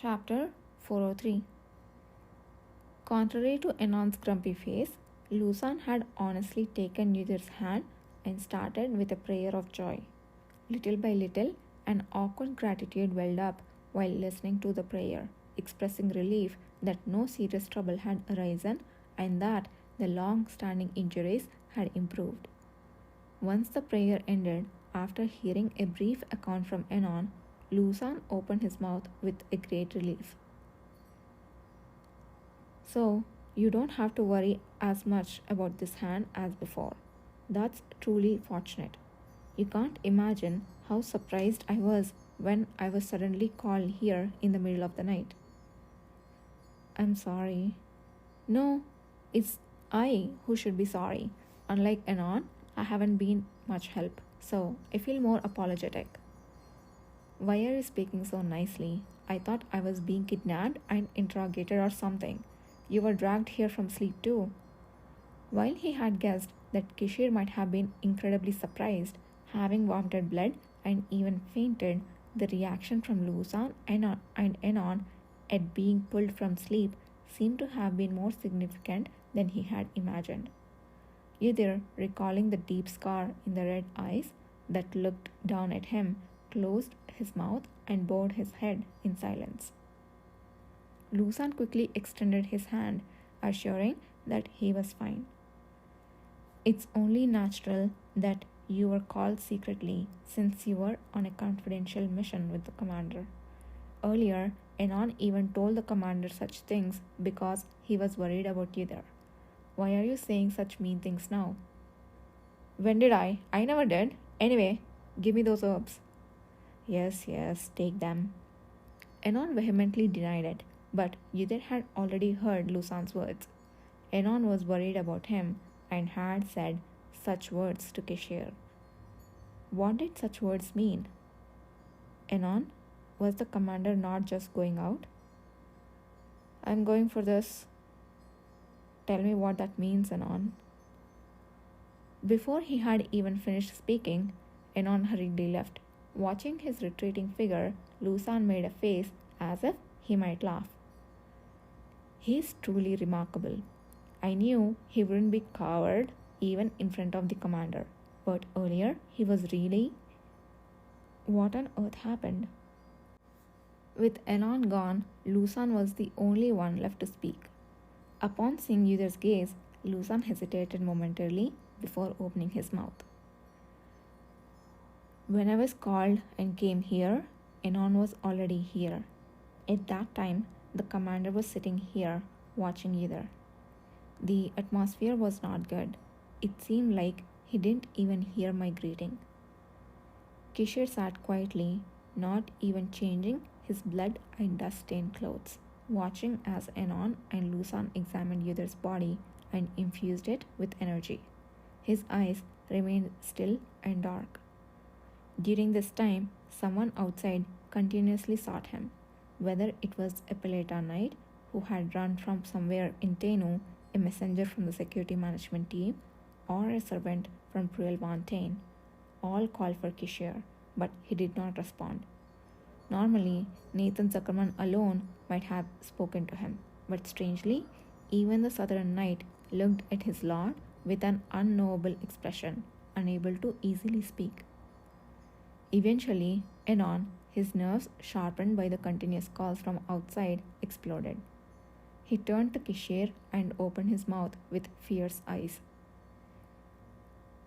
Chapter 403. Contrary to Enon's grumpy face, Lusan had honestly taken Yudhir's hand and started with a prayer of joy. Little by little, an awkward gratitude welled up while listening to the prayer, expressing relief that no serious trouble had arisen and that the long standing injuries had improved. Once the prayer ended, after hearing a brief account from Enon, Lusan opened his mouth with a great relief. So, you don't have to worry as much about this hand as before. That's truly fortunate. You can't imagine how surprised I was when I was suddenly called here in the middle of the night. I'm sorry. No, it's I who should be sorry. Unlike Anon, I haven't been much help, so I feel more apologetic. Why are you speaking so nicely? I thought I was being kidnapped and interrogated or something. You were dragged here from sleep too. While he had guessed that Kishir might have been incredibly surprised, having vomited blood and even fainted, the reaction from Lusan and Enon at being pulled from sleep seemed to have been more significant than he had imagined. Yudhir, recalling the deep scar in the red eyes that looked down at him, closed his mouth and bowed his head in silence. Lusan quickly extended his hand, assuring that he was fine. It's only natural that you were called secretly since you were on a confidential mission with the commander. Earlier, Enon even told the commander such things because he was worried about you there. Why are you saying such mean things now? When did I? I never did. Anyway, give me those herbs. Yes, take them. Enon vehemently denied it, but Yudhir had already heard Lusan's words. Enon was worried about him and had said such words to Kishir. What did such words mean? Enon, was the commander not just going out? I'm going for this. Tell me what that means, Enon. Before he had even finished speaking, Enon hurriedly left. Watching his retreating figure, Lusan made a face as if he might laugh. He's truly remarkable. I knew he wouldn't be coward even in front of the commander, but earlier he was really... What on earth happened? With Enon gone, Lusan was the only one left to speak. Upon seeing Yudhir's gaze, Lusan hesitated momentarily before opening his mouth. When I was called and came here, Enon was already here. At that time, the commander was sitting here watching Yudhir. The atmosphere was not good. It seemed like he didn't even hear my greeting. Kishir sat quietly, not even changing his blood and dust-stained clothes, watching as Enon and Lusan examined Yudhir's body and infused it with energy. His eyes remained still and dark. During this time, someone outside continuously sought him, whether it was a Peleta knight who had run from somewhere in Tenu, a messenger from the security management team, or a servant from Pruel Fontaine. All called for Kishir, but he did not respond. Normally, Nathan Zuckerman alone might have spoken to him, but strangely, even the southern knight looked at his lord with an unknowable expression, unable to easily speak. Eventually, Enon, his nerves sharpened by the continuous calls from outside, exploded. He turned to Kishir and opened his mouth with fierce eyes.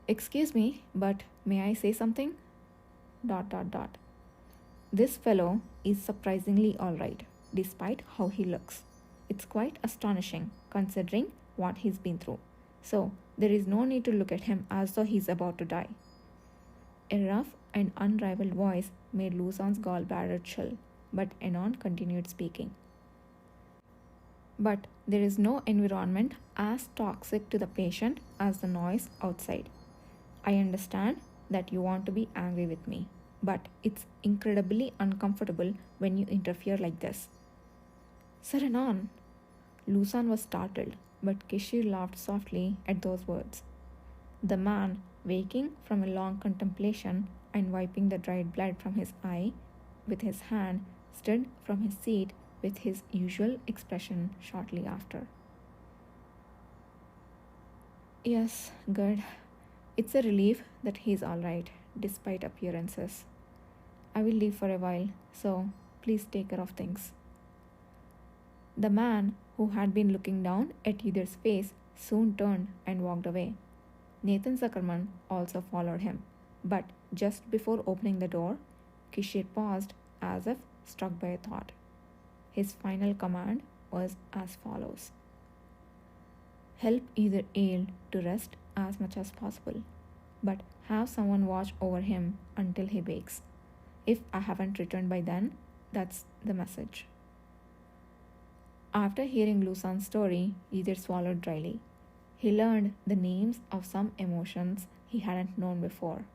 Excuse me, but may I say something? ... This fellow is surprisingly alright, despite how he looks. It's quite astonishing, considering what he's been through. So, there is no need to look at him as though he's about to die. A rough and unrivaled voice made Lusan's gallbladder chill, but Enon continued speaking. But there is no environment as toxic to the patient as the noise outside. I understand that you want to be angry with me, but it's incredibly uncomfortable when you interfere like this. Sir Enon! Lusan was startled, but Kishir laughed softly at those words. The man, waking from a long contemplation and wiping the dried blood from his eye with his hand, stood from his seat with his usual expression shortly after. Yes, good. It's a relief that he's alright, despite appearances. I will leave for a while, so please take care of things. The man, who had been looking down at Yudhir's face, soon turned and walked away. Nathan Zuckerman also followed him, but just before opening the door, Kishir paused as if struck by a thought. His final command was as follows: help either Ale to rest as much as possible, but have someone watch over him until he wakes. If I haven't returned by then, that's the message. After hearing Lusan's story, Yudhir swallowed dryly. He learned the names of some emotions he hadn't known before,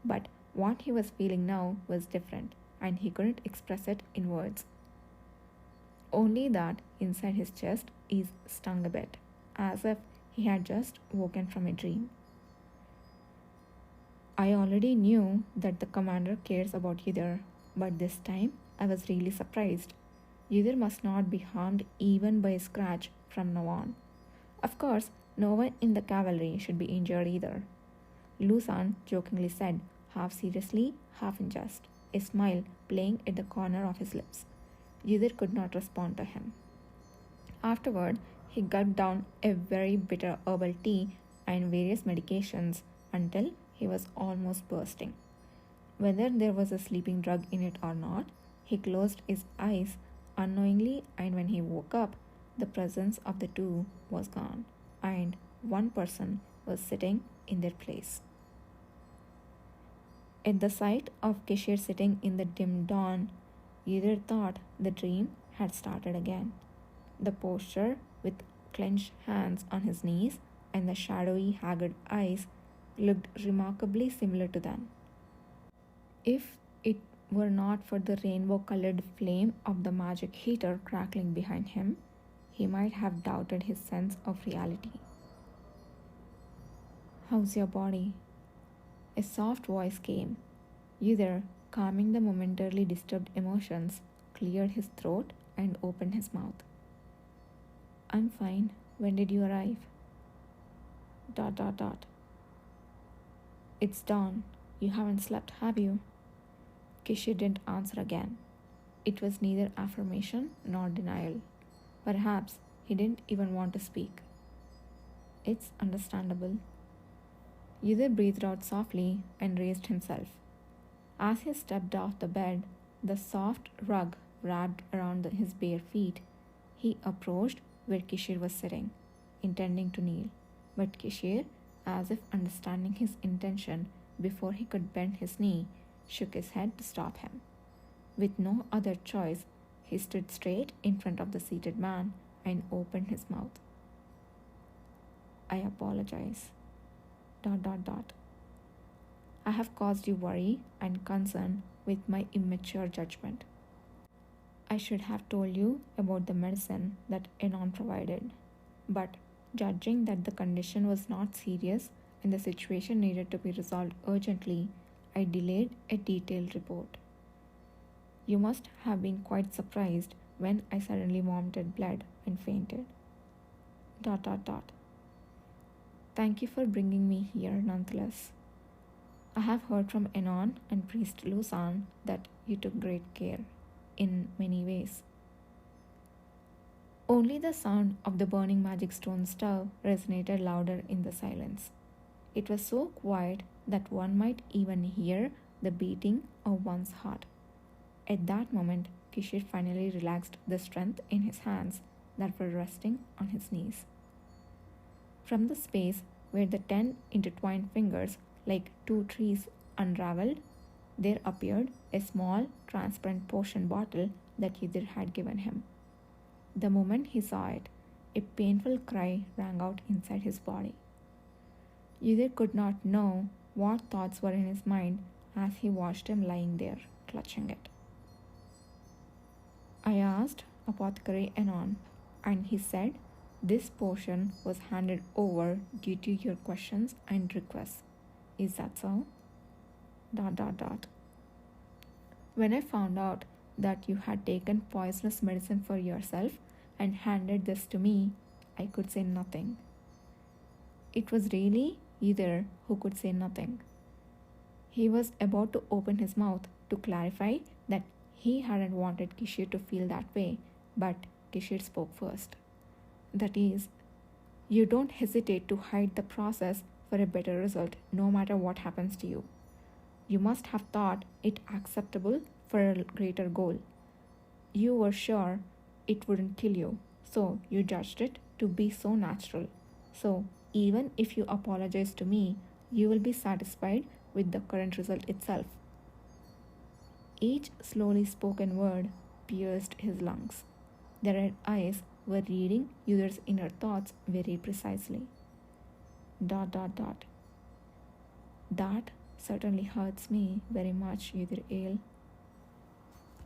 but what he was feeling now was different, and he couldn't express it in words. Only that inside his chest he stung a bit, as if he had just woken from a dream. I already knew that the commander cares about Yudhir, but this time I was really surprised. Yudhir must not be harmed even by a scratch from now on. Of course, no one in the cavalry should be injured either. Lusan jokingly said, half seriously, half in jest, a smile playing at the corner of his lips. Yudhir could not respond to him. Afterward, he gulped down a very bitter herbal tea and various medications until he was almost bursting. Whether there was a sleeping drug in it or not, he closed his eyes unknowingly, and when he woke up, the presence of the two was gone, and one person was sitting in their place. At the sight of Kishir sitting in the dim dawn, Yudhir thought the dream had started again. The posture, with clenched hands on his knees and the shadowy, haggard eyes, looked remarkably similar to them. If it were not for the rainbow-colored flame of the magic heater crackling behind him, he might have doubted his sense of reality. How's your body? A soft voice came. Yudhir, calming the momentarily disturbed emotions, cleared his throat and opened his mouth. I'm fine. When did you arrive? ... It's dawn. You haven't slept, have you? Kishir didn't answer again. It was neither affirmation nor denial. Perhaps he didn't even want to speak. It's understandable. Yudhir breathed out softly and raised himself. As he stepped off the bed, the soft rug wrapped around his bare feet, he approached where Kishir was sitting, intending to kneel. But Kishir, as if understanding his intention before he could bend his knee, shook his head to stop him. With no other choice, he stood straight in front of the seated man and opened his mouth. I apologize. ... I have caused you worry and concern with my immature judgment. I should have told you about the medicine that Enon provided, but judging that the condition was not serious and the situation needed to be resolved urgently, I delayed a detailed report. You must have been quite surprised when I suddenly vomited blood and fainted. ... Thank you for bringing me here nonetheless. I have heard from Enon and Priest Lusan that you took great care, in many ways. Only the sound of the burning magic stone stove resonated louder in the silence. It was so quiet that one might even hear the beating of one's heart. At that moment, Kishir finally relaxed the strength in his hands that were resting on his knees. From the space where the 10 intertwined fingers, like two trees, unraveled, there appeared a small, transparent potion bottle that Yudhir had given him. The moment he saw it, a painful cry rang out inside his body. Yudhir could not know what thoughts were in his mind as he watched him lying there, clutching it. I asked Apothecary Enon, and he said this potion was handed over due to your questions and requests. Is that so? ... When I found out that you had taken poisonous medicine for yourself and handed this to me, I could say nothing. It was really either who could say nothing. He was about to open his mouth to clarify that he hadn't wanted Kishir to feel that way, but Kishir spoke first. That is, you don't hesitate to hide the process for a better result no matter what happens to you. You must have thought it acceptable for a greater goal. You were sure it wouldn't kill you, so you judged it to be so natural. So, even if you apologize to me, you will be satisfied with the current result itself. Each slowly spoken word pierced his lungs. The red eyes were reading Udher's inner thoughts very precisely. Dot dot dot. That certainly hurts me very much, Udher Ale.